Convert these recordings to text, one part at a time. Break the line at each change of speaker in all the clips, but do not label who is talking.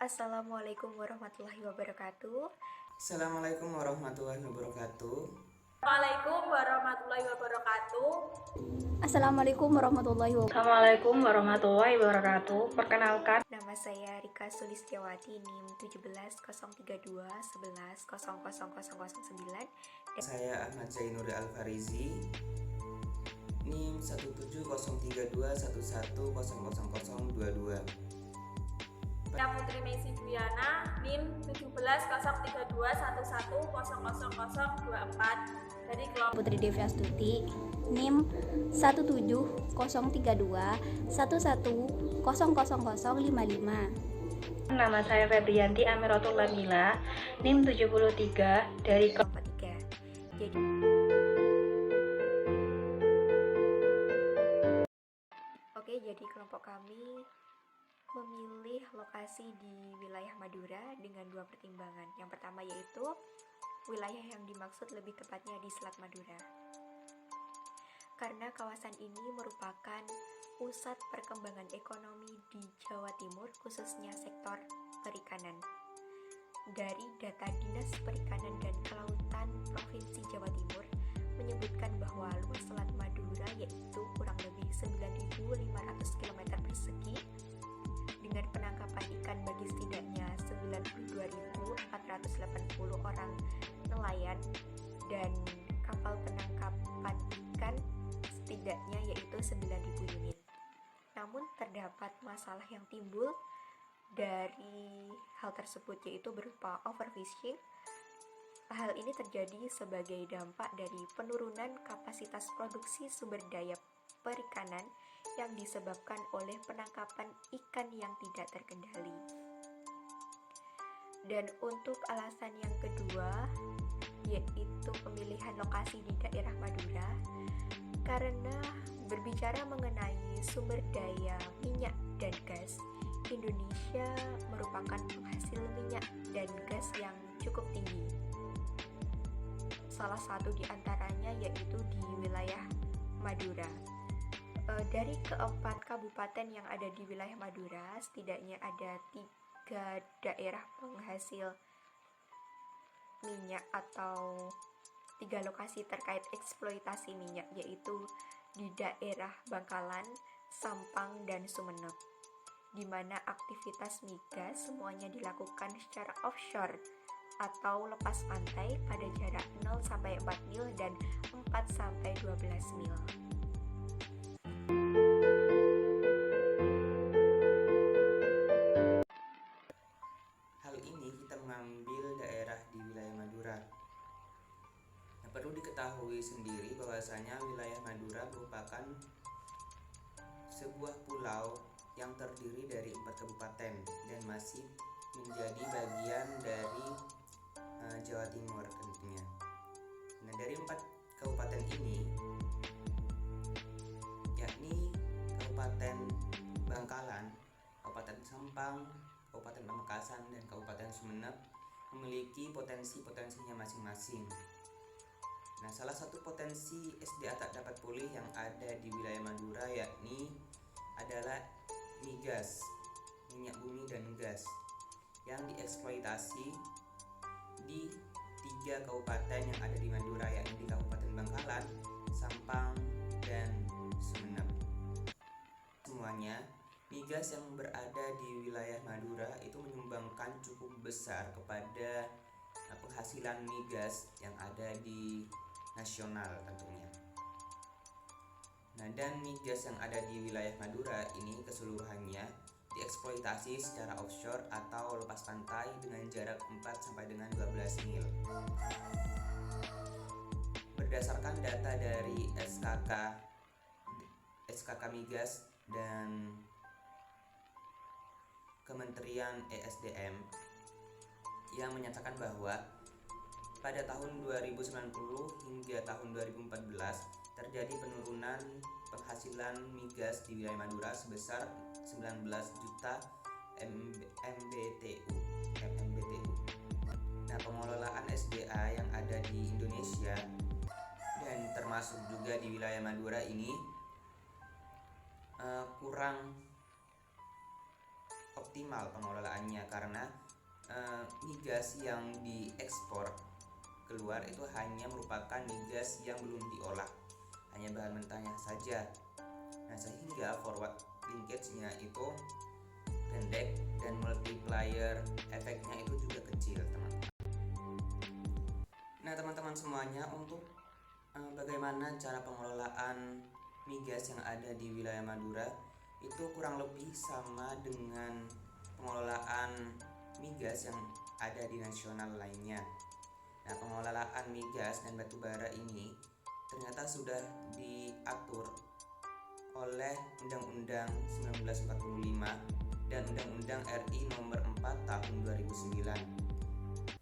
Assalamualaikum warahmatullahi wabarakatuh.
Assalamualaikum warahmatullahi wabarakatuh.
Assalamualaikum warahmatullahi wabarakatuh.
Assalamualaikum warahmatullahi wabarakatuh.
Assalamualaikum warahmatullahi wabarakatuh. Perkenalkan,
Nama saya Rika Sulistiawati, NIM 170321100009.
Saya Ahmad Zainur Al-Farizi, NIM 170321100022.
Saya Putri Messi Duyana, NIM 170321100024 dari kelompok
Putri Devi Astuti, NIM 1700321100055.
nama saya Febrianti Amiratul Lamila, NIM 73 dari
Kelompok 3. Jadi kelompok kami memilih lokasi di wilayah Madura dengan dua pertimbangan. Yang pertama yaitu wilayah yang dimaksud lebih tepatnya di Selat Madura, karena kawasan ini merupakan pusat perkembangan ekonomi di Jawa Timur, khususnya sektor perikanan. Dari data Dinas Perikanan dan Kelautan Provinsi Jawa Timur menyebutkan bahwa luas Selat Madura yaitu kurang lebih 9.500 km persegi dengan penangkapan ikan bagi setidaknya 92.480 orang nelayan dan kapal penangkapan ikan setidaknya yaitu 9.000 unit. Namun terdapat masalah yang timbul dari hal tersebut, yaitu berupa overfishing. Hal ini terjadi sebagai dampak dari penurunan kapasitas produksi sumber daya perikanan yang disebabkan oleh penangkapan ikan yang tidak terkendali. Dan untuk alasan yang kedua, yaitu pemilihan lokasi di daerah Madura, karena berbicara mengenai sumber daya minyak dan gas, Indonesia merupakan penghasil minyak dan gas yang cukup tinggi. Salah satu di antaranya yaitu di wilayah Madura. Dari keempat kabupaten yang ada di wilayah Madura, setidaknya ada 3 daerah penghasil minyak atau 3 lokasi terkait eksploitasi minyak, yaitu di daerah Bangkalan, Sampang, dan Sumeneb, di mana aktivitas migas semuanya dilakukan secara offshore atau lepas pantai pada jarak 0-4 mil dan 4-12 mil.
Hal ini kita mengambil daerah di wilayah Madura. Nah, perlu diketahui sendiri bahwasanya wilayah Madura merupakan sebuah pulau yang terdiri dari 4 kabupaten dan masih menjadi bagian dari Jawa Timur tentunya. Nah, dari 4 kabupaten ini, yakni Kabupaten Bangkalan, Kabupaten Sampang, Kabupaten Pamekasan, dan Kabupaten Sumeneb memiliki potensi-potensinya masing-masing. Nah, salah satu potensi SDA tak dapat pulih yang ada di wilayah Madura yakni adalah migas, minyak bumi dan gas yang dieksploitasi di 3 kabupaten yang ada di Madura, yakni di Kabupaten Bangkalan, Sampang, dan Sumeneb. Semuanya, migas yang berada di wilayah Madura itu menyumbangkan cukup besar kepada penghasilan migas yang ada di nasional tentunya. Nah, dan migas yang ada di wilayah Madura ini keseluruhannya dieksploitasi secara offshore atau lepas pantai dengan jarak 4 sampai dengan 12 mil. Berdasarkan data dari SKK Migas dan Kementerian ESDM yang menyatakan bahwa pada tahun 2090 hingga tahun 2014 terjadi penurunan penghasilan migas di wilayah Madura sebesar 19 juta MMBTU. Nah, pengelolaan SDA yang ada di Indonesia dan termasuk juga di wilayah Madura ini kurang optimal pengelolaannya karena migas yang diekspor keluar itu hanya merupakan migas yang belum diolah, hanya bahan mentahnya saja. Nah, sehingga forward linkage-nya itu pendek dan multiplier efeknya itu juga kecil, teman-teman. Nah, teman-teman semuanya, untuk bagaimana cara pengelolaan migas yang ada di wilayah Madura itu kurang lebih sama dengan pengelolaan migas yang ada di nasional lainnya. Nah, pengelolaan migas dan batu bara ini ternyata sudah diatur oleh Undang-Undang 1945 dan Undang-Undang RI Nomor 4 Tahun 2009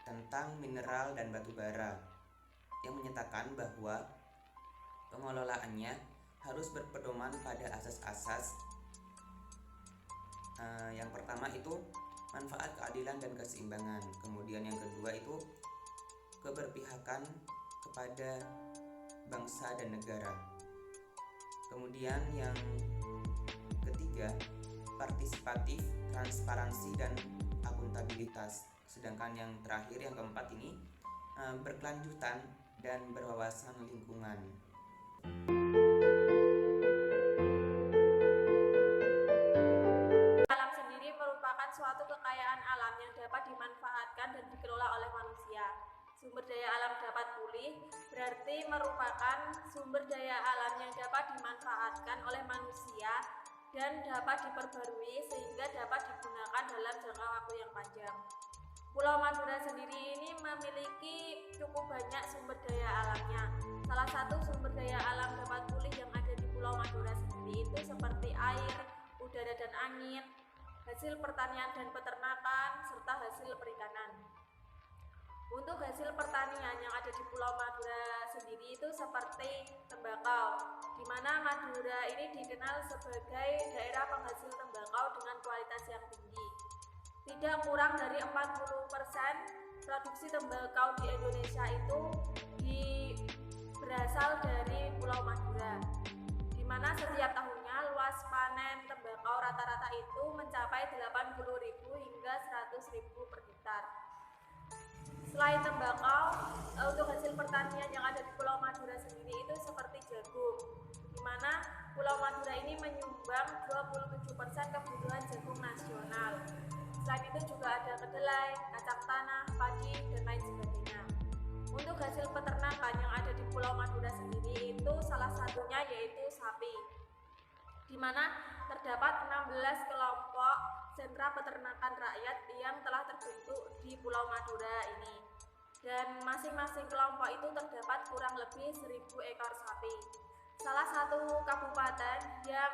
tentang mineral dan batu bara, yang menyatakan bahwa pengelolaannya harus berpedoman pada asas-asas. Yang pertama itu manfaat, keadilan, dan keseimbangan. Kemudian yang kedua itu keberpihakan kepada bangsa dan negara. Kemudian yang ketiga, partisipatif, transparansi, dan akuntabilitas. Sedangkan yang terakhir, yang keempat ini berkelanjutan dan berwawasan lingkungan.
Alam sendiri merupakan suatu kekayaan alam yang dapat dimanfaatkan dan dikelola oleh manusia. Sumber daya alam dapat pulih, berarti merupakan sumber daya alam yang dapat dimanfaatkan oleh manusia dan dapat diperbarui sehingga dapat digunakan dalam jangka waktu yang panjang. Pulau Madura sendiri ini memiliki cukup banyak sumber daya alamnya. Salah satu sumber daya alam dapat pulih yang ada di Pulau Madura sendiri itu seperti air, udara dan angin, hasil pertanian dan peternakan, serta hasil perikanan. Untuk hasil pertanian yang ada di Pulau Madura sendiri itu seperti tembakau, di mana Madura ini dikenal sebagai daerah penghasil tembakau dengan kualitas yang tinggi. Tidak kurang dari 40% produksi tembakau di Indonesia itu berasal dari Pulau Madura, di mana setiap tahunnya luas panen tembakau rata-rata itu mencapai 80.000 hingga 100.000 per hektar. Selain tembakau, untuk hasil pertanian yang ada di Pulau Madura sendiri itu seperti jagung, di mana Pulau Madura ini menyumbang 27% kebutuhan jagung nasional. Selain itu juga ada kedelai, kacang tanah, padi, dan lain sebagainya. Untuk hasil peternakan yang ada di Pulau Madura sendiri itu salah satunya yaitu sapi, di mana terdapat 16 kelompok sentra peternakan rakyat yang telah terbentuk di Pulau Madura ini. Dan masing-masing kelompok itu terdapat kurang lebih 1.000 ekor sapi. Salah satu kabupaten yang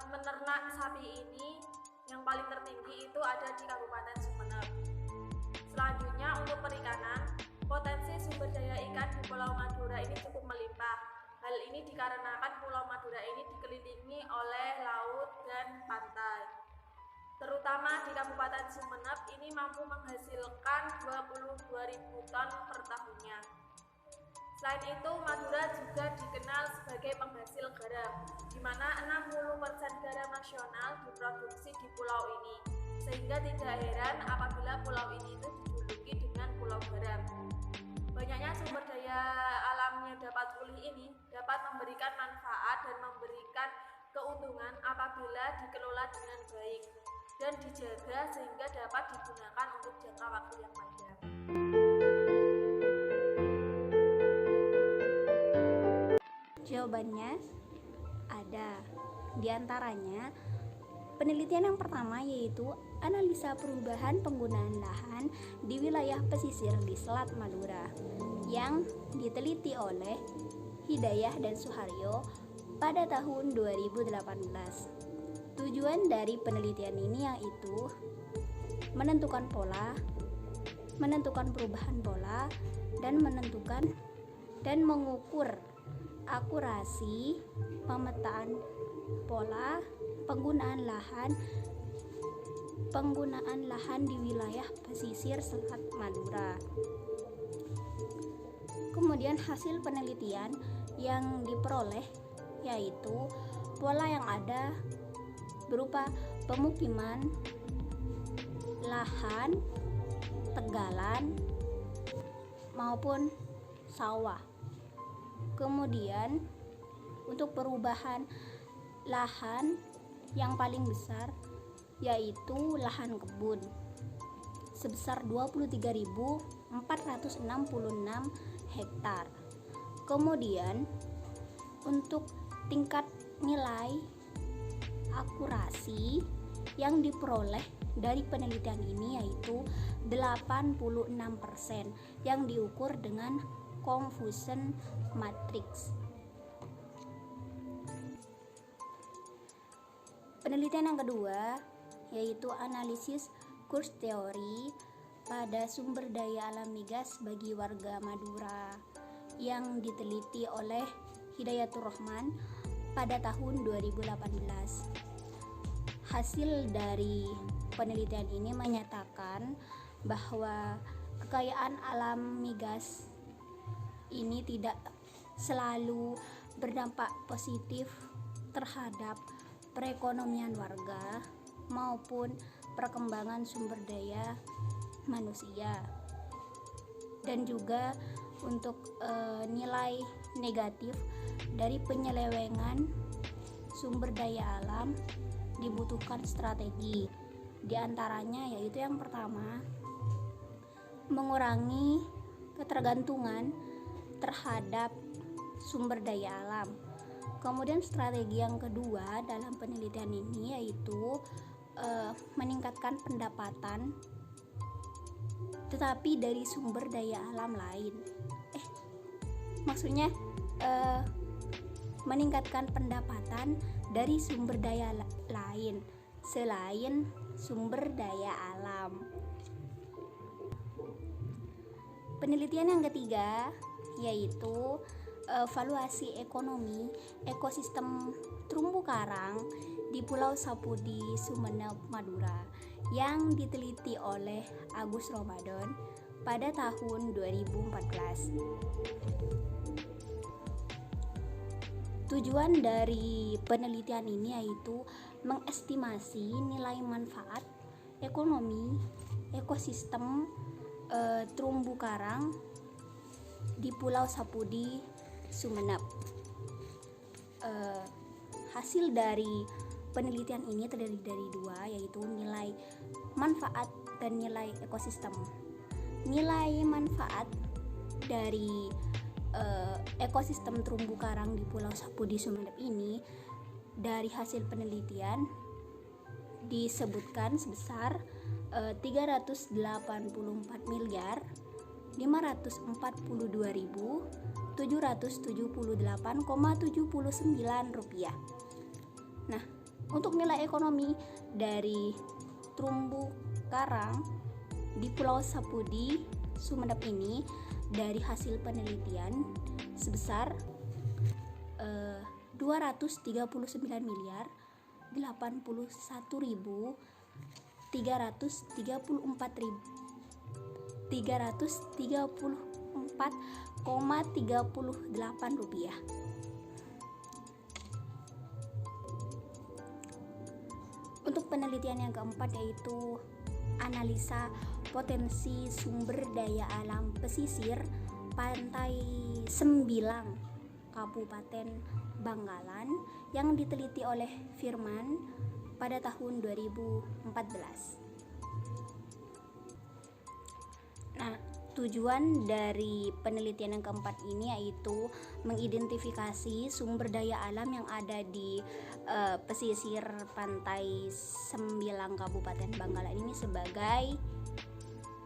menernak sapi ini yang paling tertinggi itu ada di Kabupaten Sumeneb. Selanjutnya untuk perikanan, potensi sumber daya ikan di Pulau Madura ini cukup melimpah. Hal ini dikarenakan Pulau Madura ini dikelilingi oleh laut dan pantai. Terutama di Kabupaten Sumeneb ini mampu menghasilkan 22.000 ton per tahunnya. Selain itu, Madura juga dikenal sebagai penghasil garam, di mana 60% garam nasional diproduksi di pulau ini, sehingga tidak heran apabila pulau ini itu dijuluki dengan Pulau Garam. Banyaknya sumber daya alam yang dapat pulih ini dapat memberikan manfaat dan memberikan keuntungan apabila dikelola dengan baik dan dijaga sehingga dapat digunakan untuk jangka waktu yang panjang.
Jawabannya ada. Di antaranya, penelitian yang pertama yaitu analisa perubahan penggunaan lahan di wilayah pesisir di Selat Madura yang diteliti oleh Hidayah dan Suharyo pada tahun 2018. Tujuan dari penelitian ini yaitu menentukan pola, menentukan perubahan pola, dan menentukan dan mengukur akurasi pemetaan pola penggunaan lahan di wilayah pesisir Selat Madura. Kemudian hasil penelitian yang diperoleh yaitu pola yang ada berupa pemukiman, lahan, tegalan, maupun sawah. Kemudian untuk perubahan lahan yang paling besar yaitu lahan kebun sebesar 23.466 hektar. Kemudian untuk tingkat nilai akurasi yang diperoleh dari penelitian ini yaitu 86% yang diukur dengan confusion matrix. Penelitian yang kedua yaitu analisis kurs teori pada sumber daya alam migas bagi warga Madura yang diteliti oleh Hidayatur Rahman pada tahun 2018. Hasil dari penelitian ini menyatakan bahwa kekayaan alam migas ini tidak selalu berdampak positif terhadap perekonomian warga maupun perkembangan sumber daya manusia, dan juga untuk nilai negatif dari penyelewengan sumber daya alam dibutuhkan strategi. Di antaranya yaitu yang pertama, mengurangi ketergantungan terhadap sumber daya alam. Kemudian strategi yang kedua dalam penelitian ini yaitu meningkatkan pendapatan tetapi dari sumber daya alam lain. Maksudnya meningkatkan pendapatan dari sumber daya lain selain sumber daya alam. Penelitian yang ketiga yaitu evaluasi ekonomi ekosistem terumbu karang di Pulau Sapudi, Sumeneb, Madura yang diteliti oleh Agus Ramadan pada tahun 2014. Tujuan dari penelitian ini yaitu mengestimasi nilai manfaat ekonomi ekosistem terumbu karang di Pulau Sapudi, Sumeneb. Hasil dari penelitian ini terdiri dari dua, yaitu nilai manfaat dan nilai ekosistem. Nilai manfaat dari ekosistem terumbu karang di Pulau Sapudi, Sumeneb ini dari hasil penelitian disebutkan sebesar 384 miliar 542.778,79 rupiah. Nah, untuk nilai ekonomi dari terumbu karang di Pulau Sapudi, Sumeneb ini dari hasil penelitian sebesar 239 miliar 334,38 rupiah. Untuk penelitian yang keempat yaitu analisa potensi sumber daya alam pesisir pantai Sembilang, Kabupaten Bangkalan yang diteliti oleh Firman pada tahun 2014. Nah, tujuan dari penelitian yang keempat ini yaitu mengidentifikasi sumber daya alam yang ada di pesisir pantai Sembilang Kabupaten Bangkalan ini sebagai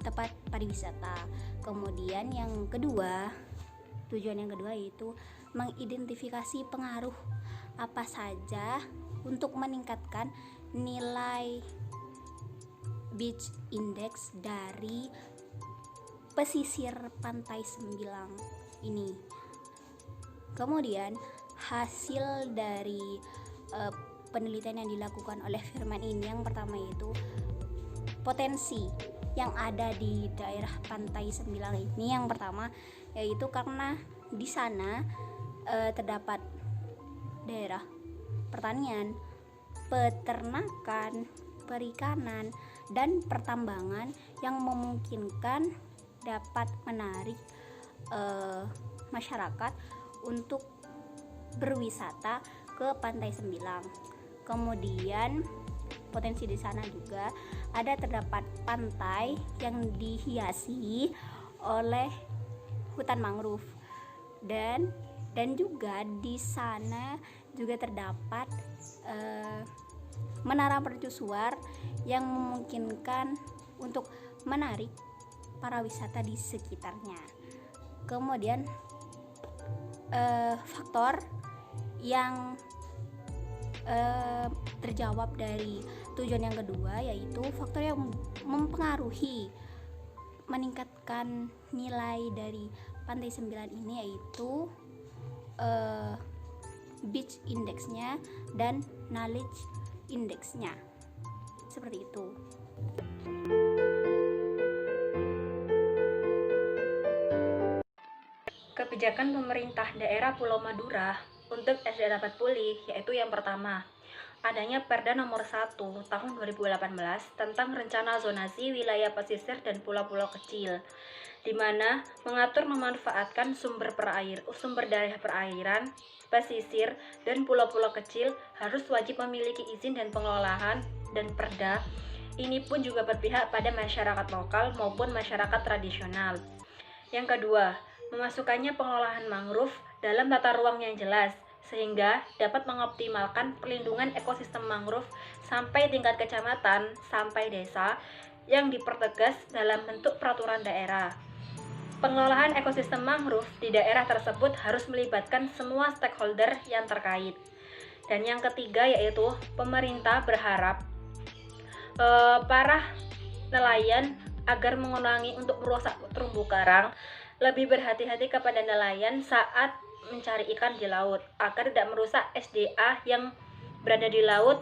tempat pariwisata. Kemudian yang kedua, tujuan yang kedua yaitu mengidentifikasi pengaruh apa saja untuk meningkatkan nilai beach index dari pesisir pantai Sembilang ini. Kemudian hasil dari penelitian yang dilakukan oleh Firman ini yang pertama yaitu potensi yang ada di daerah pantai Sembilang ini. Yang pertama yaitu karena di sana terdapat daerah pertanian, peternakan, perikanan, dan pertambangan yang memungkinkan dapat menarik masyarakat untuk berwisata ke Pantai Sembilang. Kemudian potensi di sana juga terdapat pantai yang dihiasi oleh hutan mangrove, dan juga di sana juga terdapat menara mercusuar yang memungkinkan untuk menarik para wisata di sekitarnya. Kemudian faktor yang terjawab dari tujuan yang kedua, yaitu faktor yang mempengaruhi meningkatkan nilai dari Pantai Sembilan ini, yaitu beach indexnya dan knowledge indexnya, seperti itu.
Kebijakan pemerintah daerah Pulau Madura untuk SDA dapat pulih, yaitu yang pertama, adanya Perda Nomor 1 Tahun 2018 tentang rencana zonasi wilayah pesisir dan pulau-pulau kecil, di mana mengatur memanfaatkan sumber daya perairan, pesisir, dan pulau-pulau kecil harus wajib memiliki izin dan pengelolaan, dan Perda ini pun juga berpihak pada masyarakat lokal maupun masyarakat tradisional. Yang kedua, memasukkannya pengelolaan mangrove dalam tata ruang yang jelas, sehingga dapat mengoptimalkan perlindungan ekosistem mangrove sampai tingkat kecamatan sampai desa yang dipertegas dalam bentuk peraturan daerah. Pengelolaan ekosistem mangrove di daerah tersebut harus melibatkan semua stakeholder yang terkait. Dan yang ketiga, yaitu pemerintah berharap para nelayan agar mengurangi untuk merusak terumbu karang, lebih berhati-hati kepada nelayan saat mencari ikan di laut agar tidak merusak SDA yang berada di laut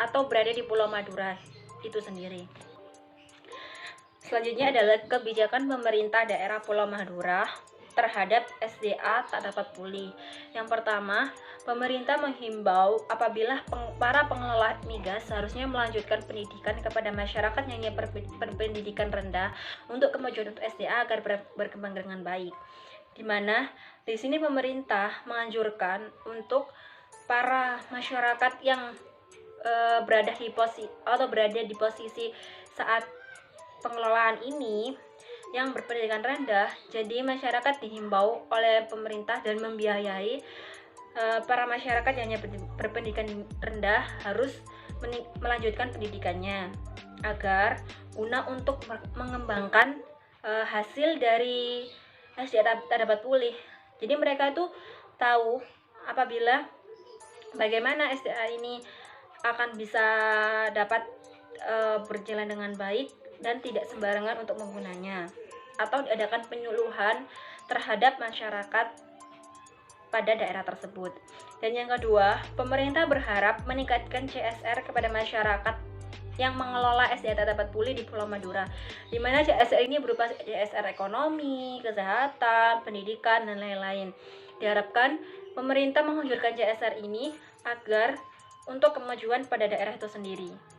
atau berada di Pulau Madura itu sendiri. Selanjutnya adalah kebijakan pemerintah daerah Pulau Madura terhadap SDA tak dapat pulih. Yang pertama, pemerintah menghimbau apabila para pengelola migas seharusnya melanjutkan pendidikan kepada masyarakat yang berpendidikan rendah untuk kemajuan untuk SDA agar berkembang dengan baik. Di mana di sini pemerintah menganjurkan untuk para masyarakat yang berada di posisi saat pengelolaan ini yang berpendidikan rendah, jadi masyarakat dihimbau oleh pemerintah dan membiayai para masyarakat yang hanya berpendidikan rendah harus melanjutkan pendidikannya agar guna untuk mengembangkan hasil dari SDA tak dapat pulih. Jadi mereka itu tahu apabila bagaimana SDA ini akan bisa dapat berjalan dengan baik dan tidak sembarangan untuk menggunanya, atau diadakan penyuluhan terhadap masyarakat pada daerah tersebut. Dan yang kedua, pemerintah berharap meningkatkan CSR kepada masyarakat yang mengelola SDA tak dapat pulih di Pulau Madura, di mana CSR ini berupa CSR ekonomi, kesehatan, pendidikan, dan lain-lain. Diharapkan pemerintah menganjurkan CSR ini agar untuk kemajuan pada daerah itu sendiri.